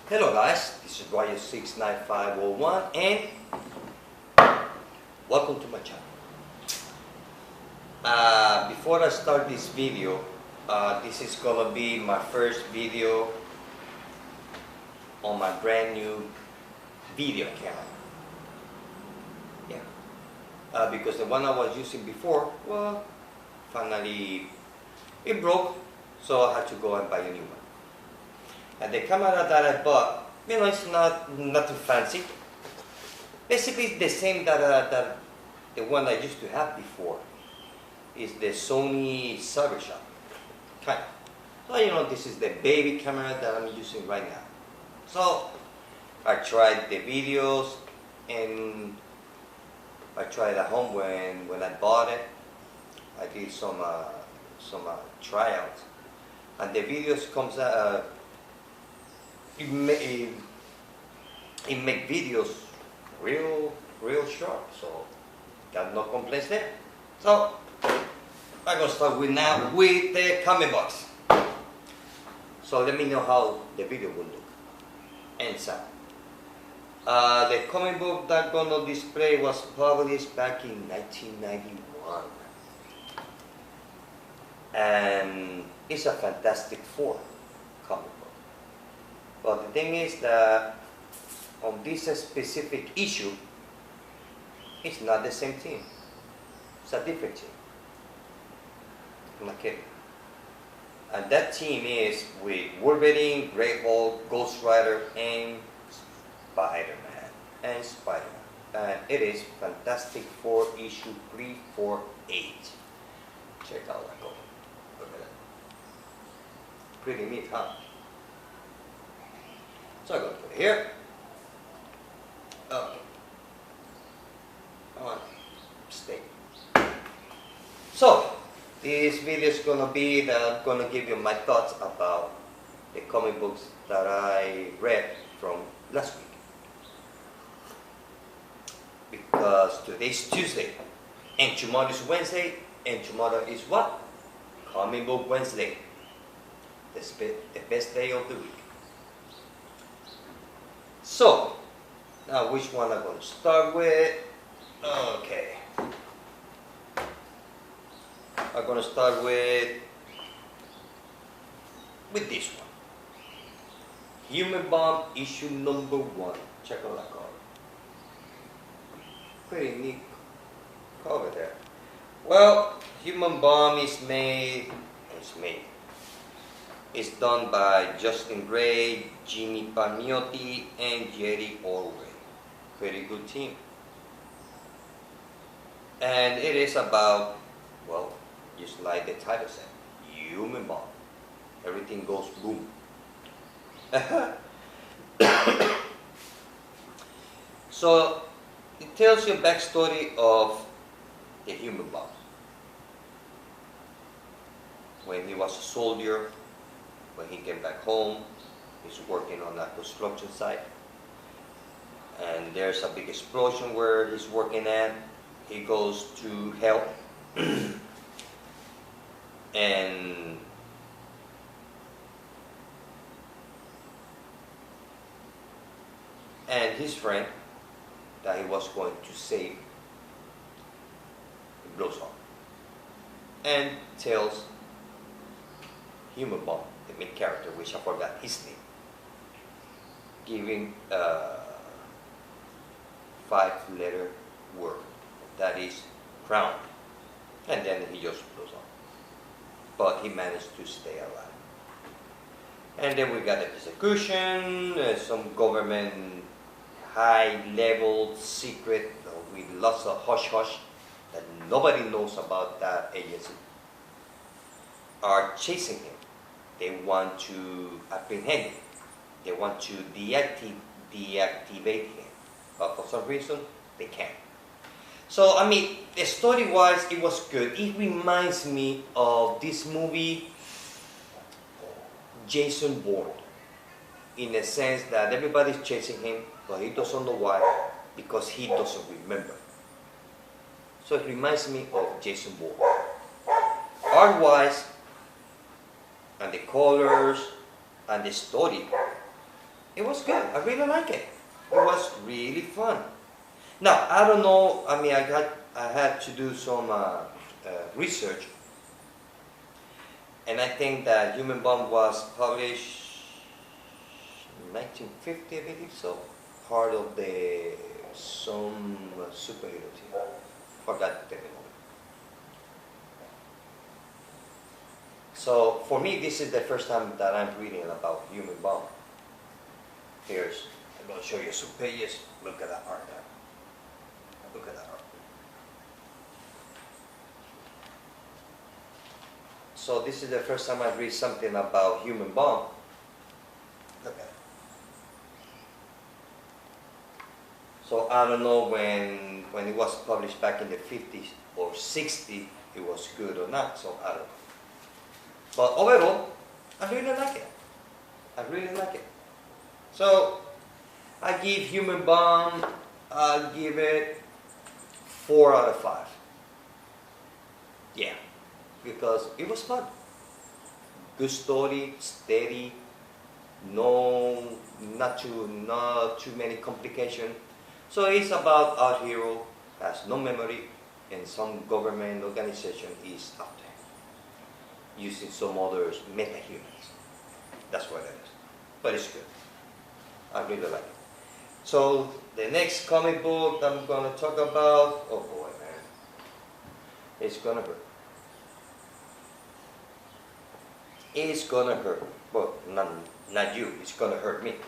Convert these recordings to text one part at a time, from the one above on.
Hello guys, this is Roger69501 and welcome to my channel. Before I start this video, this is gonna be my first video on my brand new video camera. Yeah, because the one I was using before, well, finally it broke, so I had to go and buy a new one. And the camera that I bought, it's nothing fancy. Basically, it's the same that the one I used to have before. Is the Sony Cybershot, kind of. So this is the baby camera that I'm using right now. So I tried the videos, and I tried at home when I bought it. I did some tryouts, and the videos comes out. It make videos real sharp, so got no complaints there. So I'm gonna start with the comment box. So let me know how the video will look and sound. The comic book that I'm gonna display was published back in 1991, and it's a Fantastic Four comic book. But the thing is that on this specific issue, it's not the same team. It's a different team. I'm not kidding. And that team is with Wolverine, Grey Hulk, Ghost Rider, and Spider-Man. And it is Fantastic Four issue 348. Check out that cover. Look at that. Pretty neat, huh? So I'm going to put it here. Okay. Come on. Stay. So, this video is going to be that I'm going to give you my thoughts about the comic books that I read from last week. Because today's Tuesday, and tomorrow is Wednesday, and tomorrow is what? Comic Book Wednesday. The best day of the week. So, now which one I'm going to start with? Okay. I'm going to start with this one. Human Bomb issue number 1. Check out that cover. Pretty neat cover there. Well, Human Bomb is It's done by Justin Gray, Jimmy Palmiotti, and Jerry Ordway. Pretty good team. And it is about, well, just like the title said, Human Bomb. Everything goes boom. So, it tells you a backstory of the Human Bomb. When he was a soldier, when he came back home, he's working on a construction site, and there's a big explosion where he's working at. He goes to help, and his friend that he was going to save blows up and tells Human Bomb, the main character, which I forgot his name, giving a 5-letter word that is crown, and then he just blows up. But he managed to stay alive. And then we got the persecution, some government high-level secret with lots of hush-hush that nobody knows about that agency are chasing him. They want to apprehend him. They want to deactivate him. But for some reason, they can't. So, story-wise, it was good. It reminds me of this movie, Jason Bourne. In the sense that everybody's chasing him, but he doesn't know why, because he doesn't remember. So it reminds me of Jason Bourne. Art-wise, and the colors, and the story, it was good. I really like it. It was really fun. Now, I don't know, I mean, I had to do some research, and I think that Human Bomb was published in 1950, I believe so, part of the some superhero team. Forgot the name. So for me, this is the first time that I'm reading about Human Bomb. Here's, I'm going to show you some pages. Look at that art there. Look at that art. So this is the first time I read something about Human Bomb. Look at it. So I don't know when it was published back in the 50s or 60s, it was good or not. So I don't know. But overall, I really like it. I really like it. So I give Human Bomb, I'll give it 4 out of 5. Yeah, because it was fun. Good story, steady, not too many complications. So it's about our hero has no memory, and some government organization is after him, using some other meta-humans. That's what it is. But it's good. I really like it. So the next comic book I'm going to talk about, oh boy, man, it's going to hurt. It's going to hurt. But not you, it's going to hurt me.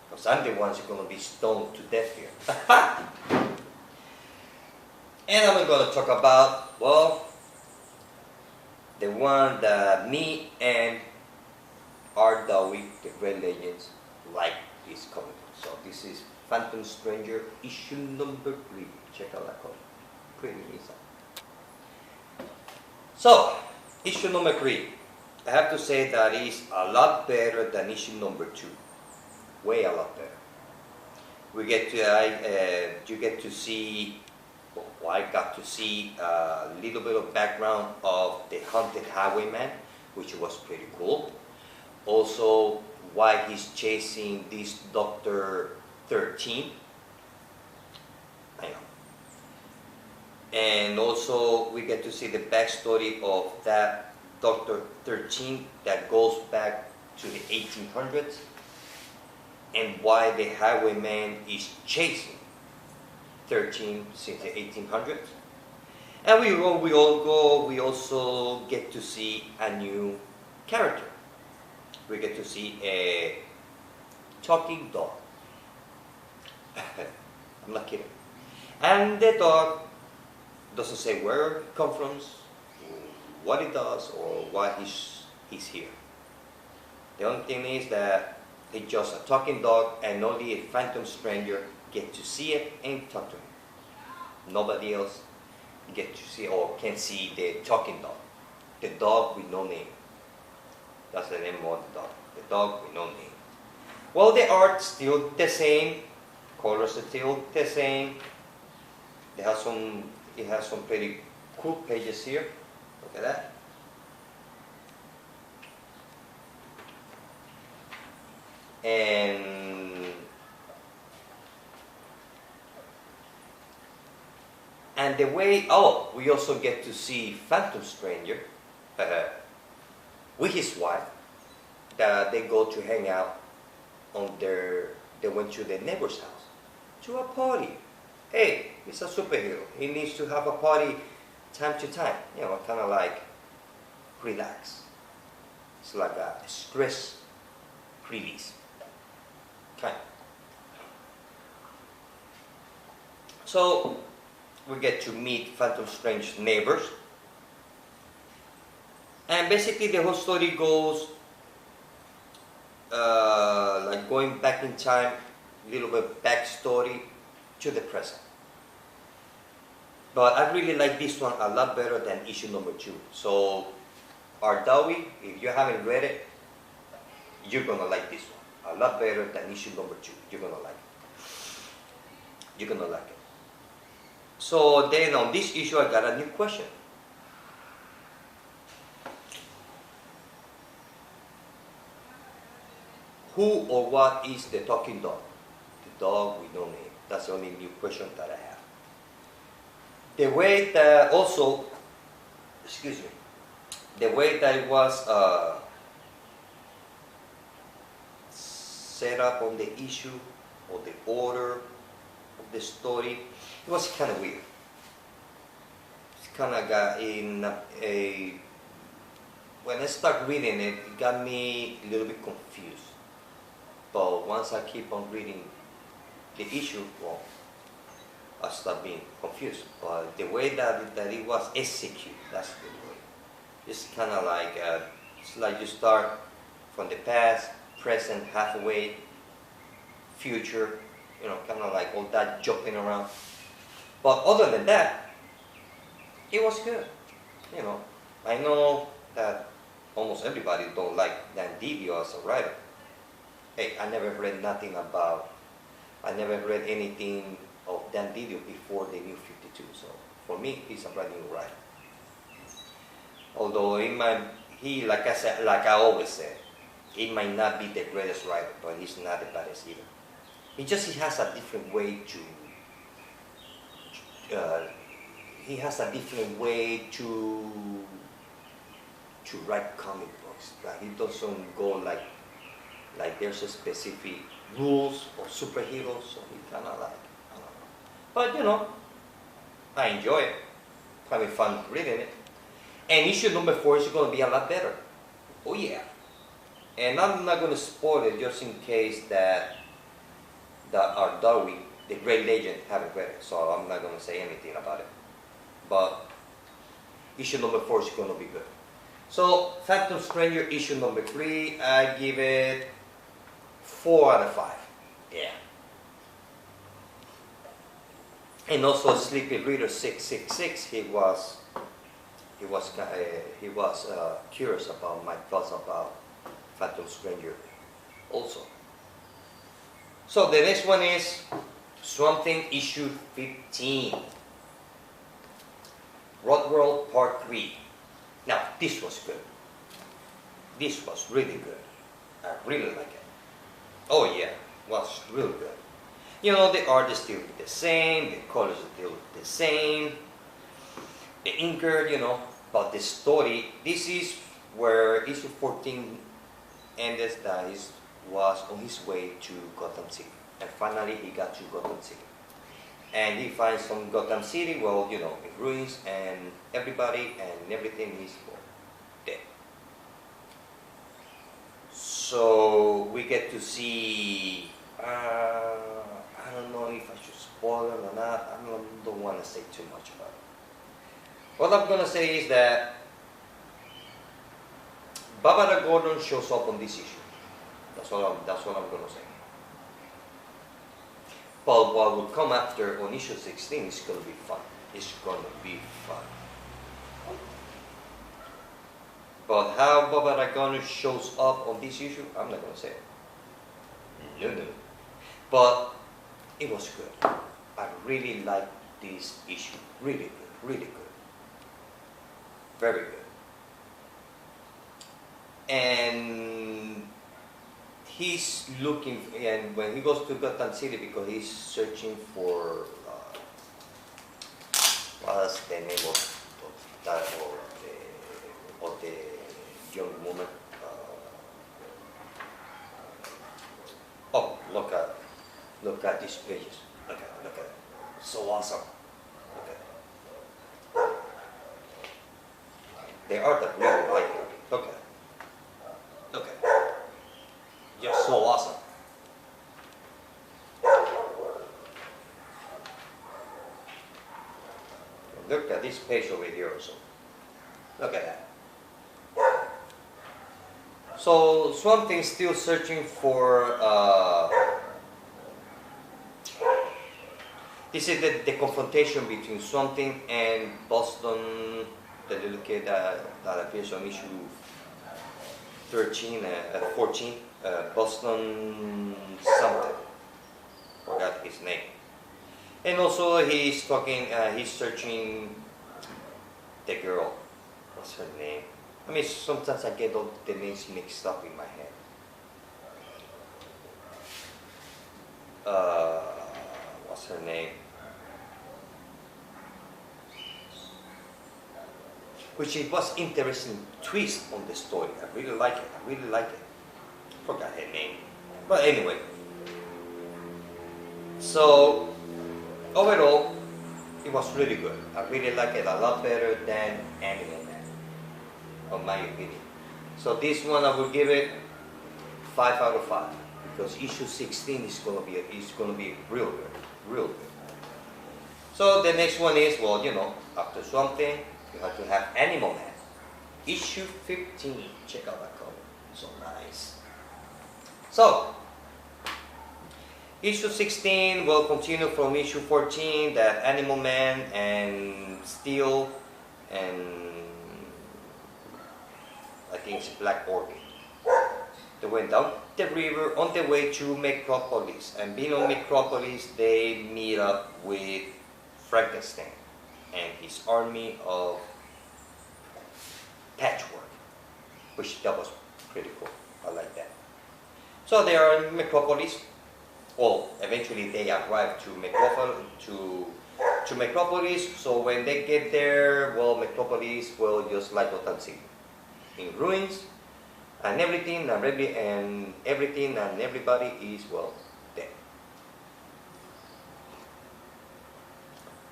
Because I'm the one who's going to be stoned to death here. And I'm going to talk about, well, the one that me and R. Dowie, the Red Legends, like this comic book. So this is Phantom Stranger, issue number 3. Check out that cover. Pretty inside. So, issue number 3. I have to say that is a lot better than issue number 2. Way a lot better. We get to, you get to see, well, I got to see a little bit of background of the Haunted Highwayman, which was pretty cool. Also, why he's chasing this Dr. 13. I know. And also, we get to see the backstory of that Dr. 13 that goes back to the 1800s, and why the Highwayman is chasing 13 since the 1800s. And we also get to see a new character. We get to see a talking dog. I'm not kidding. And the dog doesn't say where it comes from, what it does, or why he's here. The only thing is that it's just a talking dog, and only a Phantom Stranger gets to see it and talk to him. Nobody else gets to see or can see the talking dog. The dog with no name. That's the name of the dog. The dog with no name. Well, the art's still the same. Colors are still the same. It has some pretty cool pages here. Look at that. And the way, oh, we also get to see Phantom Stranger with his wife, that they go to hang out they went to their neighbor's house, to a party. Hey, he's a superhero. He needs to have a party time to time, you know, kind of like relax. It's like a stress release. Kind of. So, we get to meet Phantom Strange's neighbors. And basically the whole story goes like going back in time, a little bit backstory to the present. But I really like this one a lot better than issue number 2. So, R. Dowie, if you haven't read it, you're going to like this one a lot better than issue number 2. You're going to like it. You're going to like it. So then on this issue, I got a new question. Who or what is the talking dog? The dog with no name. That's the only new question that I have. The way that also, excuse me, the way that it was set up on the issue or the order of the story, it was kind of weird. It's kind of got in a, when I start reading it, it got me a little bit confused. But once I keep on reading the issue, well, I start being confused. But the way that it was executed, that's the way. It's kind of like, it's like you start from the past, present, halfway, future, you know, kind of like all that jumping around. But other than that, it was good. You know, I know that almost everybody don't like Dan Didio as a writer. Hey, I never read anything of Dan Didio before the New 52. So for me, he's a brand new writer. Although like I said, like I always say, he might not be the greatest writer, but he's not the baddest either. He has a different way to write comic books. Like he doesn't go like there's a specific rules of superheroes, so he kind of like, I don't know. But you know, I enjoy it. Having fun reading it. And issue number 4 is going to be a lot better. Oh yeah. And I'm not going to spoil it just in case that our Darwin, the great legend, haven't read it. So I'm not going to say anything about it. But issue number 4 is going to be good. So Phantom Stranger issue number 3, I give it 4 out of 5. Yeah. And also Sleepy Reader 666, he was curious about my thoughts about Phantom Stranger also. So the next one is Swamp Thing issue 15. Road World Part 3. Now this was good. This was really good. I really like it. Oh yeah, was really good. You know, the art is still the same, the colors are still the same, the inker, you know, but the story, this is where issue 14 ended, that he was on his way to Gotham City. And finally he got to Gotham City. And he finds some Gotham City, well, you know, in ruins, and everybody and everything is dead. So we get to see, I don't know if I should spoil it or not. I don't want to say too much about it. What I'm going to say is that Barbara Gordon shows up on this issue. That's what I'm going to say. But what will come after on issue 16 is going to be fun. It's going to be fun. But how Barbara Gordon shows up on this issue, I'm not going to say it. No. But it was good. I really liked this issue. Really good. Really good. Very good. And he's looking, and when he goes to Gotham City, because he's searching for, what's the name of that, of the young woman? Oh, look at these pages. Look at it. So awesome. Look at it. The art that really like it. Look at it. Look at it. Just so awesome. Look at this page over here also. Look at that. So Swamp Thing is still searching for, this is the confrontation between Swamp Thing and Boston, the little kid that appears on issue 14, Boston something, forgot his name. And also he's searching the girl, what's her name? I mean, sometimes I get all the names mixed up in my head. uh, what's her name? Which it was interesting twist on the story. I really like it. I really like it. Forgot her name. But anyway. So overall, it was really good. I really like it a lot better than Animal Man, in my opinion. So this one I will give it 5 out of 5 because issue 16 is gonna be real good, real good. So the next one is, well, you know, after Swamp Thing, you have to have Animal Man. Issue 15. Check out that cover. So nice. So issue 16 will continue from issue 14, that Animal Man and Steel and I think it's Black Orchid. They went down the river on the way to Metropolis, and being on Metropolis they meet up with Frankenstein and his army of Patchwork, which that was pretty cool. I like that. So they are in Metropolis. Well, eventually they arrive to Metropolis. So when they get there, well, Metropolis will just like Gotham City, in ruins, and everything and everybody is, well, dead.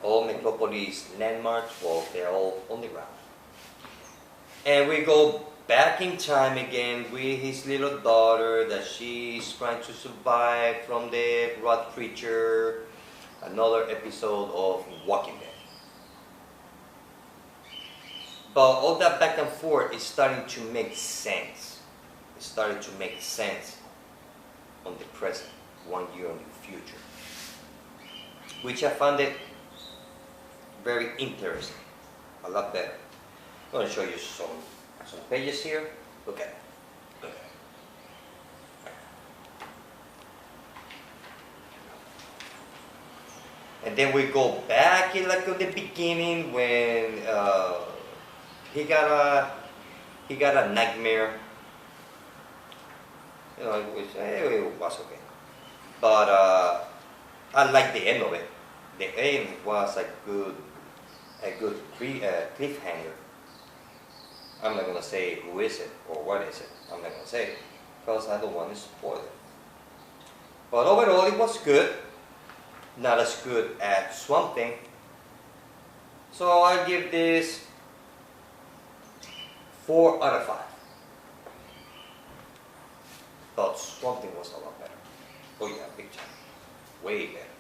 All Metropolis landmarks, well, they're all on the ground. And we go back in time again with his little daughter that she's trying to survive from the rat creature. Another episode of Walking Dead. But all that back and forth is starting to make sense. It's starting to make sense on the present, 1 year in the future. Which I found it very interesting, a lot better. I'm going to show you some pages here. Look at it. Look at it. And then we go back in like at the beginning when he got a nightmare. You know, it was okay. But I like the end of it. The end was a good cliffhanger. I'm not gonna say who is it or what is it. I'm not gonna say it because I don't want to spoil it. But overall, it was good. Not as good as Swamp Thing. So I give this 4 out of 5. But Swamp Thing was a lot better. Oh yeah, big time. Way better.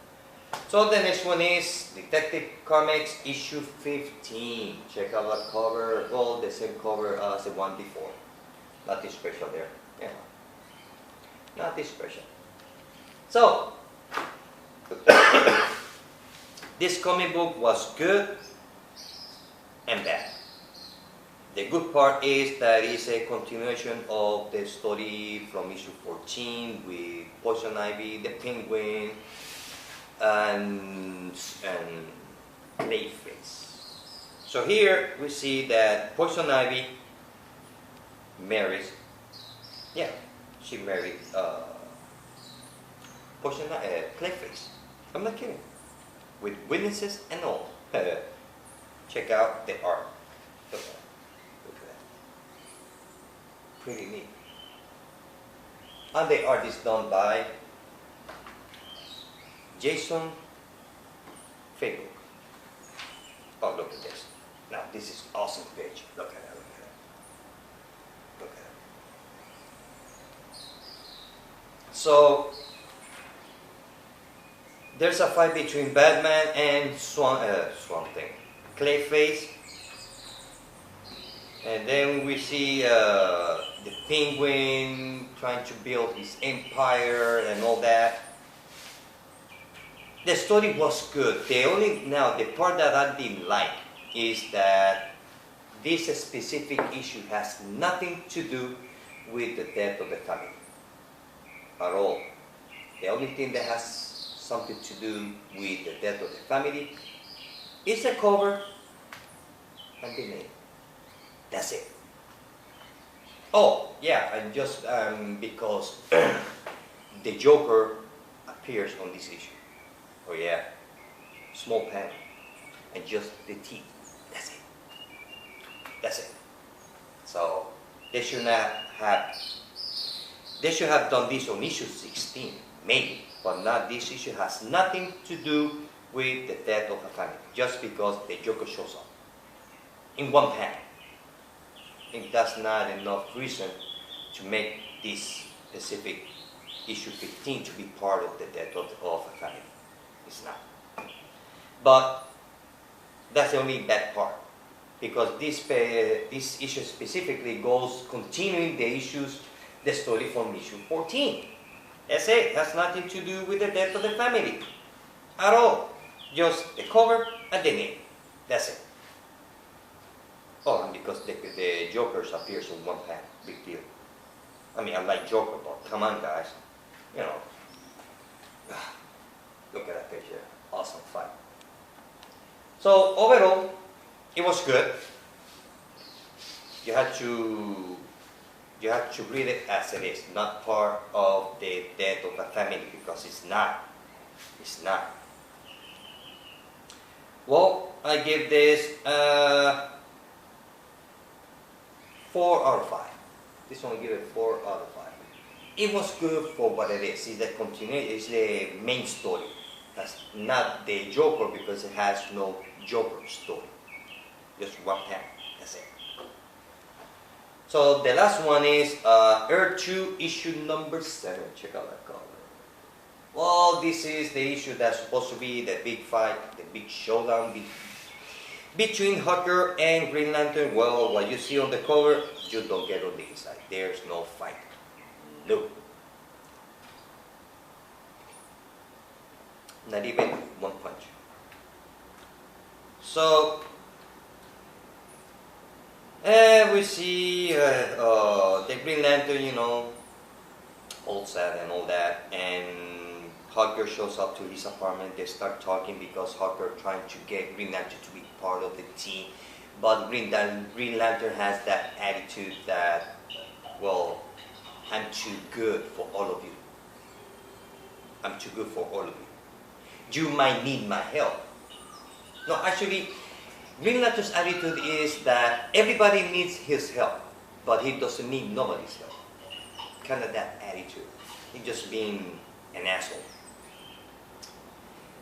So the next one is Detective Comics issue 15. Check out that cover. Well, the same cover as the one before. Nothing special there. Yeah. Nothing special. So this comic book was good and bad. The good part is that it's a continuation of the story from issue 14 with Poison Ivy, the Penguin, and Clayface. So here we see that Poison Ivy marries, yeah, she married Clayface. I'm not kidding. With witnesses and all. Check out the art. Look at that. Look at that. Pretty neat. And the art is done by Jason Fabok. Oh, look at this. Now this is awesome page. Look at that. Look at that. Look at that. So there's a fight between Batman and Swamp Thing, Clayface, and then we see the Penguin trying to build his empire and all that. The story was good. The part that I didn't like is that this specific issue has nothing to do with the death of the family at all. The only thing that has something to do with the death of the family is the cover and the name. That's it. Oh, yeah, and just because the Joker appears on this issue. Oh yeah, small panel and just the teeth. That's it. That's it. So they should not have. They should have done this on issue 16, maybe, but not this issue. Has nothing to do with the death of a family, just because the Joker shows up in one panel. I think that's not enough reason to make this specific issue 15 to be part of the death of a family. It's not. But that's the only bad part, because this issue specifically goes continuing the story from issue 14. That's it. It has nothing to do with the death of the family at all. Just the cover and the name. That's it. Oh, and because the Jokers appears in one panel. Big deal. I mean, I like Joker, but come on, guys. You know. Look at that picture. Awesome fight. So, overall, it was good. You had to read it as it is, not part of the death of a family, because it's not. It's not. Well, I give this 4 out of 5. This one I give it 4 out of 5. It was good for what it is. It's the continuation. It's the main story. That's not the Joker, because it has no Joker story. Just one panel. That's it. So the last one is Earth 2 issue number 7. Check out that cover. Well, this is the issue that's supposed to be the big fight, the big showdown between Hawker and Green Lantern. Well, what you see on the cover, you don't get on the inside. There's no fight. No. Not even one punch. So, we see the Green Lantern, you know, all sad and all that, and Hawker shows up to his apartment. They start talking because Hawker trying to get Green Lantern to be part of the team, but Green Lantern has that attitude that, well, I'm too good for all of you. I'm too good for all of you. You might need my help. No, actually, Green Lantern's attitude is that everybody needs his help, but he doesn't need nobody's help. Kind of that attitude. He's just being an asshole.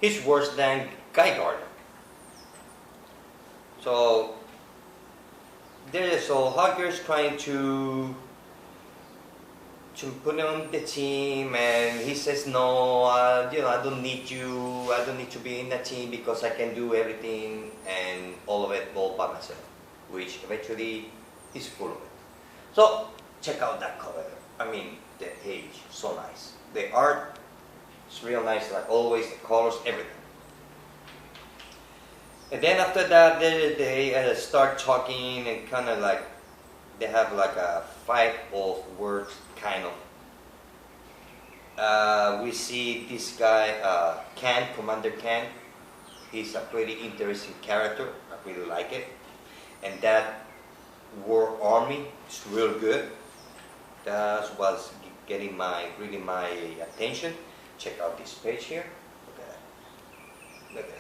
He's worse than Guy Gardner. So Hawker's trying to put him on the team, and he says no. I don't need you. I don't need to be in the team because I can do everything and all of it all by myself. Which eventually he's full of it. So check out that cover. I mean, the page, so nice. The art is real nice, like always. The colors, everything. And then after that, they start talking and kind of like they have like a fight of words, kind of. We see this guy, Commander Khan. He's a pretty interesting character. I really like it. And that War Army is real good. That was getting really my attention. Check out this page here. Look at that. Look at that.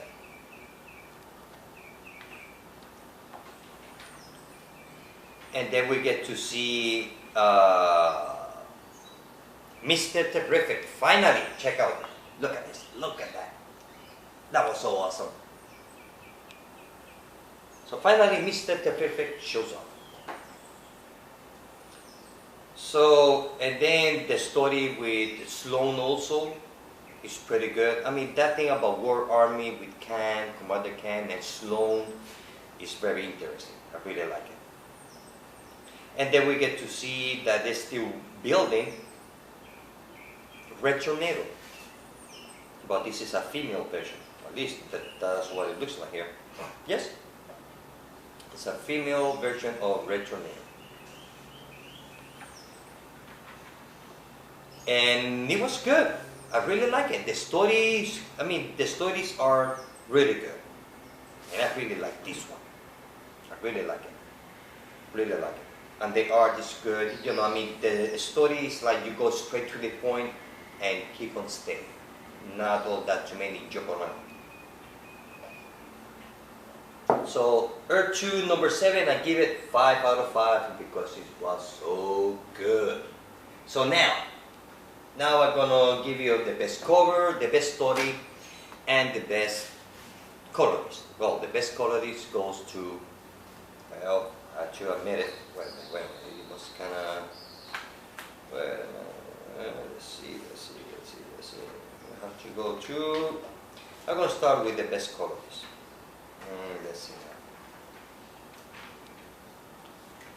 And then we get to see Mr. Terrific. Finally, check out. Look at this. Look at that. That was so awesome. So finally, Mr. Terrific shows up. So, and then the story with Sloan also is pretty good. I mean, that thing about War Army with Khan, Commander Khan, and Sloan is very interesting. I really like it. And then we get to see that they're still building Red Tornado. But this is a female version. At least that's what it looks like here. Yes? It's a female version of Red Tornado. And it was good. I really like it. The stories are really good. And I really like this one. I really like it. Really like it. And the art is good. The story is like you go straight to the point and keep on steady. not all that too many jump around. So Earth 2 number 7, I give it 5 out of 5 because it was so good. So now I'm gonna give you the best cover, the best story, and the best colorist. Well, the best colorist goes to, well, I have to admit it. Wait a minute, it was kind of, let's see. I have to go to, I'm going to start with the best colorist. Let's see now.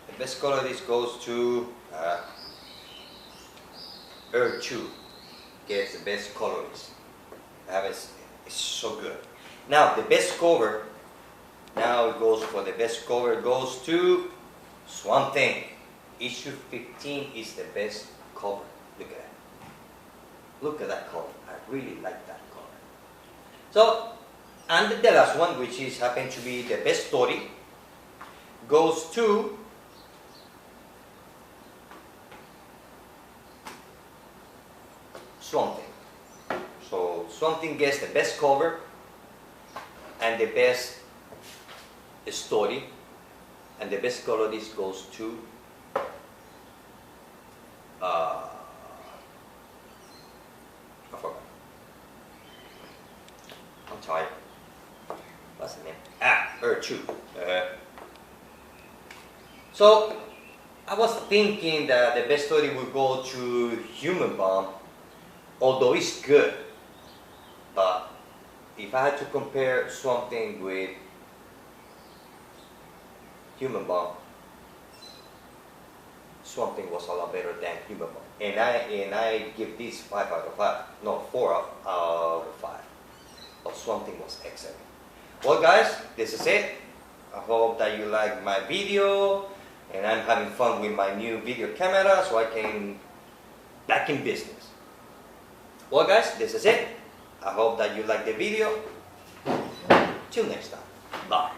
The best colorist goes to Earth 2. Gets the best colorist. It's so good. Now the best cover. Now it goes for the best cover. Goes to Swamp Thing. Issue 15 is the best cover. Look at that. Look at that cover. I really like that cover. So, and the last one, which is happen to be the best story, goes to Swamp Thing. So Swamp Thing gets the best cover and the best story, and the best colorist goes to I forgot. I'm tired. What's the name? Earth 2. So I was thinking that the best story would go to Human Bomb, although it's good. But if I had to compare something with Human Bomb, Swamp Thing was a lot better than Human Bomb. And I give this 5 out of 5. No, 4 out of 5. But Swamp Thing was excellent. Well guys, this is it. I hope that you like my video, and I'm having fun with my new video camera so I can back in business. Well guys, this is it. I hope that you like the video. Till next time. Bye.